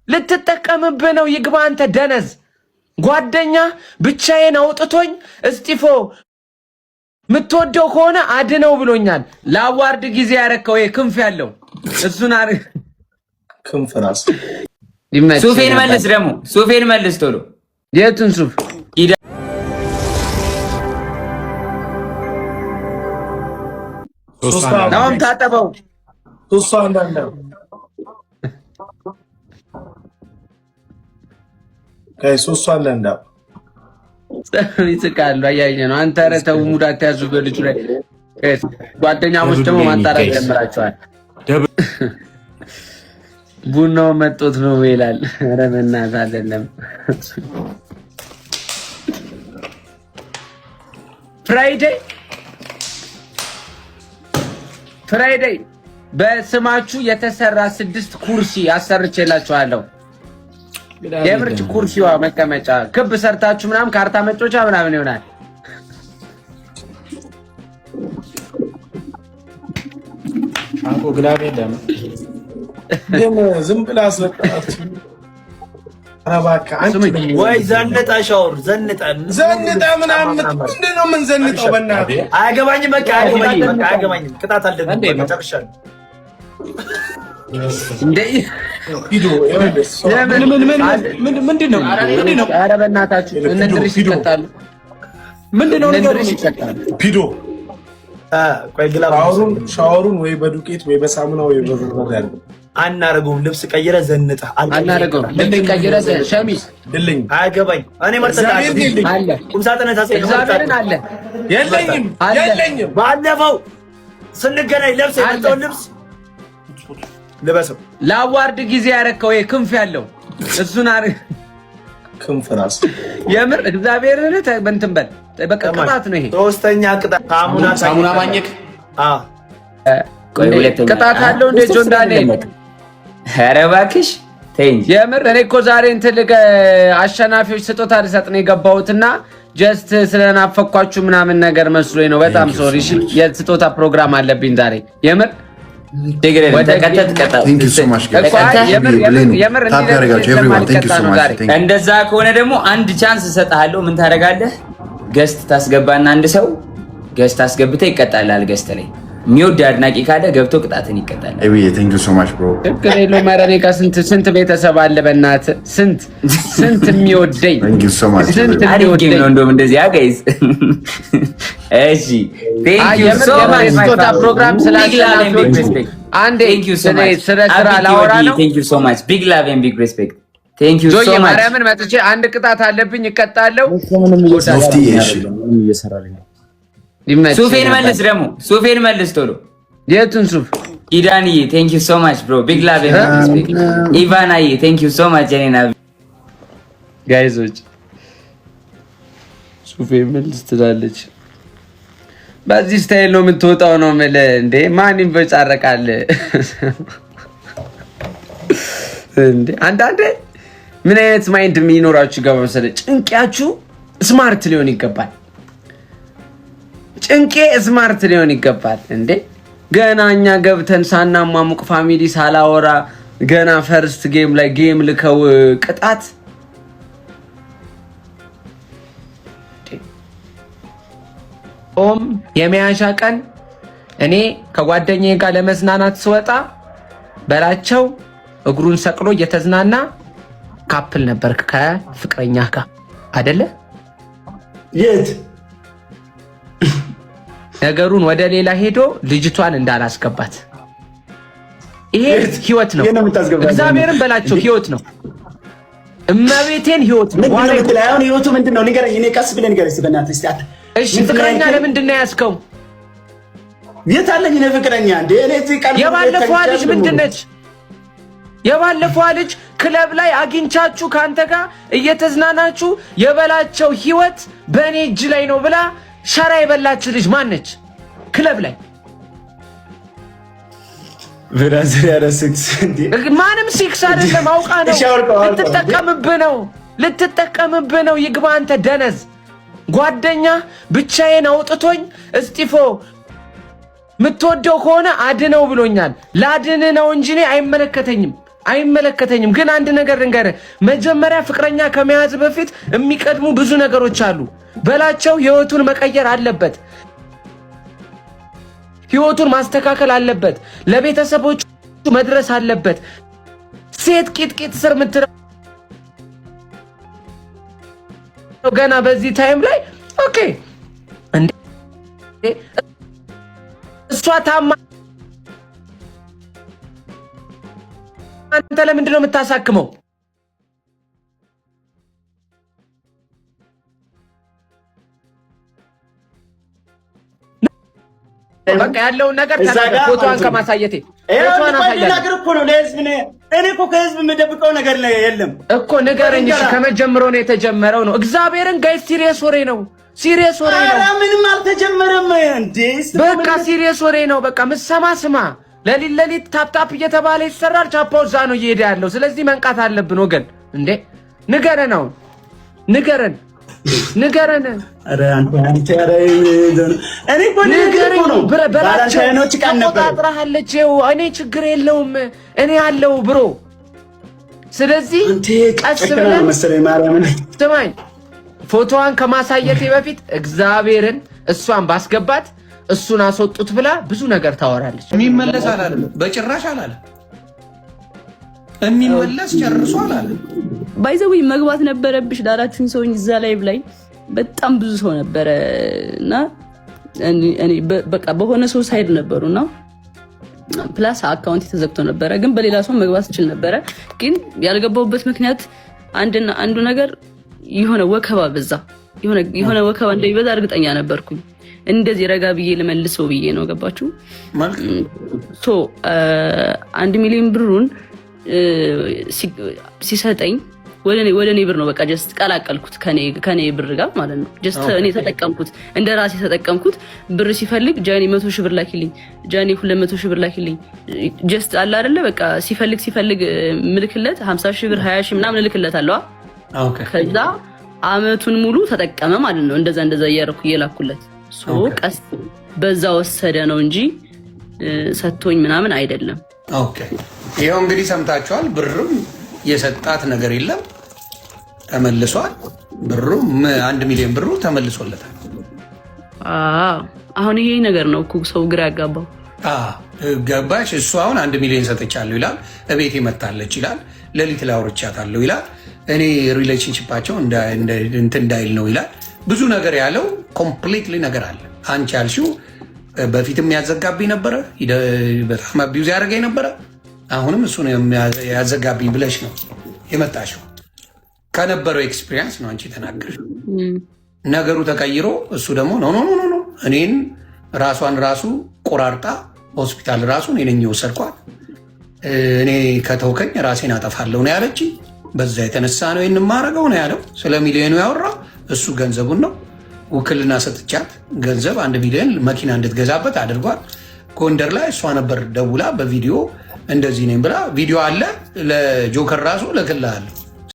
ልትጠቀምብህ ነው ይግባ አንተ ደነዝ ጓደኛ ብቻዬን አውጥቶኝ እስጢፎ ምትወደው ከሆነ አድነው ብሎኛል ለአዋርድ ጊዜ ያረከው ክንፍ ያለው እሱን ክንፍ ራስ ሱፌን መልስ ደግሞ ሱፌን መልስ ቶሎ የቱን ሱፍ ናም ታጠበው ሱሳ አንዳንዳ ሱሳ አንዳንዳ ይስቃሉ አያየ ነው አንተ ኧረ ተው ሙድ አትያዙ በልጁ ላይ ጓደኛሞች ደግሞ ማጣራት ጀምራቸዋል ቡናው መጦት ነው ይላል ኧረ በእናትህ አይደለም ፍራይዴይ በስማችሁ የተሰራ 6 ኩርሲ አሰርቼላችኋለሁ የምርጭ ኩርሲዋ መቀመጫ ክብ ሰርታችሁ ምናምን ካርታ መጮቻ ምናምን ይሆናል አንቆ ግላቤ ደም ዝም ብላ አስለጣችሁ አባካ አንቺ ወይ ዘንጣ ሻወር ዘንጣ ምናምን ምንድነው ምን ዘንጣው በእናትህ አያገባኝም በቃ አያገባኝም ቅጣት አለብኝ መጨረሻ እንዴ ሂዶ ምንድነው ኧረ በእናታችሁ እንድርሽ ይቀጣሉ ምንድነው እንድርሽ ይቀጣሉ ሂዶ ቆይ ግላብ ሻወሩን ወይ በዱቄት ወይ በሳሙና ወይ በበርበሬ ያለው አናረገውም ልብስ ቀይረ ዘንጣ አናረገውም ልብስ ቀይረ ሸሚዝ ድልኝ አያገባኝ እኔ መርሰታ አለ ቁምሳጥነት እግዚአብሔርን አለ የለኝም ባለፈው ስንገናኝ ለብስ የመጣው ልብስ ልበሰው ለአዋርድ ጊዜ ያረከው ክንፍ ያለው እሱን ክንፍ ራስ የምር እግዚአብሔርን እንትን በል በቃ ቅጣት ነው ይሄ ሶስተኛ ቅጣት ሳሙና ማኘክ ቆይ ሁለተኛ ቅጣት አለው እንደ ጆን ዳንኤል ኧረ እባክሽ ተይኝ የምር እኔ እኮ ዛሬ እንትን አሸናፊዎች ስጦታ ልሰጥ ነው የገባሁትና ጀስት ስለናፈኳችሁ ምናምን ነገር መስሎኝ ነው በጣም ሶሪ እሺ የስጦታ ፕሮግራም አለብኝ ዛሬ የምር እንደዛ ከሆነ ደግሞ አንድ ቻንስ እሰጥሃለሁ ምን ታደርጋለህ ገስት ታስገባና አንድ ሰው ገስት አስገብተህ ይቀጣላል ገስት ላይ የሚወድ አድናቂ ካለ ገብቶ ቅጣትን ይቀጣል ኤቢዬ ቴንክ ዩ ሶ ማች ብሮ ትክክለ ማረኔ ጋር ስንት ቤተሰብ አለ በእናትህ ስንት የሚወደኝ ቴንክ ዩ ሶ ማች አሪጌም ነው እንደውም እንደዚህ ጋይስ እሺ ቴንክ ዩ ሶ ማች ስጦታ ፕሮግራም ስላላችሁ አንዴ ስራ ላወራ ነው ቴንክ ዩ ሶ ማች ቢግ ላቭ ኤንድ ቢግ ሪስፔክት ቴንክ ዩ ሶ ማች ማርያምን መጥቼ አንድ ቅጣት አለብኝ እቀጣለሁ ሶፍቲ እሺ ሱፌን መልስ ደግሞ ሱፌን መልስ ቶሎ የቱን ሱፍ ኢዳንዬ ቴንክ ዩ ሶ ማች ብሮ ቢግ ላቭ ኤንድ ቢግ ሪስፔክት ኢቫናዬ ቴንክ ዩ ሶ ማች ጀኔና ጋይዞች ሱፌን መልስ ትላለች በዚህ ስታይል ነው የምትወጣው ነው የምልህ እንዴ ማን ይንበጫረቃል እንዴ አንዳንዴ ምን አይነት ማይንድ የሚኖራችሁ ገባ መሰለህ ጭንቂያችሁ ስማርት ሊሆን ይገባል ጭንቄ ስማርት ሊሆን ይገባል እንዴ ገና እኛ ገብተን ሳናማሙቅ ፋሚሊ ሳላወራ ገና ፈርስት ጌም ላይ ጌም ልከው ቅጣት የመያዣ ቀን እኔ ከጓደኛዬ ጋር ለመዝናናት ስወጣ በላቸው እግሩን ሰቅሎ እየተዝናና ካፕል ነበር ከፍቅረኛ ጋር አይደለ የት ነገሩን ወደ ሌላ ሄዶ ልጅቷን እንዳላስገባት ይሄ ህይወት ነው እግዚአብሔርን በላቸው ህይወት ነው እመቤቴን ህይወት ነው ዋላ ይሁን ህይወቱ ምንድነው ንገረኝ እኔ ቀስ ብለን ንገረኝ በእናትህ እስቲ አታ እሺ ፍቅረኛ ለምንድን ነው ያስከው የት አለኝ እኔ ፍቅረኛ እንዴ እኔ እዚህ ቃል የባለፈው ልጅ ምንድነች የባለፈው ልጅ ክለብ ላይ አግኝቻችሁ ካንተ ጋር እየተዝናናችሁ የበላቸው ህይወት በእኔ እጅ ላይ ነው ብላ ሸራ የበላች ልጅ ማነች ክለብ ላይ ብራዚል ያረስክስ እንዴ ማንም ሲክስ አይደለም አውቃ ነው ልትጠቀምብህ ነው ይግባ አንተ ደነዝ ጓደኛ ብቻዬን አውጥቶኝ እስጢፎ ምትወደው ከሆነ አድነው ብሎኛል ላድን ነው እንጂ እኔ አይመለከተኝም አይመለከተኝም። ግን አንድ ነገር ልንገርህ፣ መጀመሪያ ፍቅረኛ ከመያዝ በፊት የሚቀድሙ ብዙ ነገሮች አሉ በላቸው። ህይወቱን መቀየር አለበት፣ ህይወቱን ማስተካከል አለበት፣ ለቤተሰቦቹ መድረስ አለበት። ሴት ቂጥቂጥ ስር ምትረው ገና በዚህ ታይም ላይ ኦኬ እንዴ እሷ ታማ አንተ ለምንድን ነው የምታሳክመው? በቃ ያለውን ነገር ፎቶዋን ከማሳየቴ ፎቶዋን አሳያለሁ ነገር እኮ ነው ለህዝብ ነው። እኔ እኮ ከህዝብ የምደብቀው ነገር የለም እኮ ንገረኝ። እሺ ከመጀመሩ ነው የተጀመረው ነው። እግዚአብሔርን ጋይስ ሲሪየስ ወሬ ነው፣ ሲሪየስ ወሬ ነው። ኧረ ምንም አልተጀመረም እንዴ! በቃ ሲሪየስ ወሬ ነው። በቃ ምሰማ ስማ። ለሊት ታፕታፕ እየተባለ ይሰራል። ቻፓው እዛ ነው እየሄደ ያለው። ስለዚህ መንቃት አለብን ወገን። እንዴ ንገረን፣ አሁን ንገረን። ኧረ አንተ ኧረ እኔ እኮ ነው ባላንታይኖች ቀን ነበር ተቆጣጥራለች። እኔ ችግር የለውም እኔ አለው ብሮ። ስለዚህ ቀስ ብለን መሰለኝ ማርያምን ስማኝ፣ ፎቶዋን ከማሳየቴ በፊት እግዚአብሔርን እሷን ባስገባት እሱን አስወጡት ብላ ብዙ ነገር ታወራለች። የሚመለስ አላለም፣ በጭራሽ አላለም። የሚመለስ ጨርሶ አላለም። ባይዘው መግባት ነበረብሽ ዳራችሁን ሰው እዛ ላይቭ ላይ በጣም ብዙ ሰው ነበረ እና እኔ በቃ በሆነ ሰው ሳይድ ነበሩና ፕላስ አካውንት ተዘግቶ ነበረ። ግን በሌላ ሰው መግባት ይችላል ነበረ። ግን ያልገባውበት ምክንያት አንዱ ነገር የሆነ ወከባ በዛ፣ የሆነ ወከባ እንደሚበዛ እርግጠኛ ነበርኩኝ። እንደዚህ ረጋ ብዬ ለመልሰው ብዬ ነው። ገባችሁ? ሶ 1 ሚሊዮን ብሩን ሲሰጠኝ ወደ እኔ ብር ነው በቃ ጀስት ቀላቀልኩት ከኔ ብር ጋር ማለት ነው። ጀስት እኔ ተጠቀምኩት፣ እንደ ራሴ ተጠቀምኩት። ብር ሲፈልግ ጃኒ 100 ሺህ ብር ላኪልኝ፣ ጃኒ 200 ሺህ ብር ላኪልኝ። ጀስት አለ አይደለ በቃ ሲፈልግ ምልክለት 50 ሺህ ብር 20 ሺህ ምናምን ልክለት አለዋ። ከዛ አመቱን ሙሉ ተጠቀመ ማለት ነው። እንደዛ እያደረኩ እየላኩለት ቀስ በዛ ወሰደ ነው እንጂ ሰጥቶኝ ምናምን አይደለም። ኦኬ ይሄው እንግዲህ ሰምታችኋል። ብርም የሰጣት ነገር የለም፣ ተመልሷል። ብሩም 1 ሚሊዮን ብሩ ተመልሶለታል። አሁን ይሄ ነገር ነው እኮ ሰው ግራ ያጋባው። ገባሽ? እሱ አሁን 1 ሚሊዮን ሰጥቻለሁ ይላል፣ እቤቴ መታለች ይላል፣ ሌሊት ላይ አውርቻታለሁ ይላል፣ እኔ ሪሌሽንሺፓቸው እንትን እንዳይል ነው ይላል። ብዙ ነገር ያለው ኮምፕሊትሊ ነገር አለ። አንቺ ያልሽው በፊትም ያዘጋብኝ ነበረ፣ በጣም አቢዩዝ ያደረገኝ ነበረ። አሁንም እሱ ያዘጋብኝ ብለሽ ነው የመጣሽው። ከነበረው ኤክስፒሪየንስ ነው አንቺ የተናገርሽው። ነገሩ ተቀይሮ እሱ ደግሞ ኖ እኔን ራሷን ራሱ ቆራርጣ ሆስፒታል ራሱ እኔ ነኝ የወሰድኳት፣ እኔ ከተውከኝ ራሴን አጠፋለሁ ነው ያለች። በዛ የተነሳ ነው የማረገው ነው ያለው። ስለ ሚሊዮኑ ያወራው እሱ ገንዘቡን ነው። ውክልና ሰጥቻት ገንዘብ 1 ሚሊዮን መኪና እንድትገዛበት አድርጓል። ጎንደር ላይ እሷ ነበር ደውላ በቪዲዮ እንደዚህ ነኝ ብላ ቪዲዮ አለ ለጆከር ራሱ ልክልሃለሁ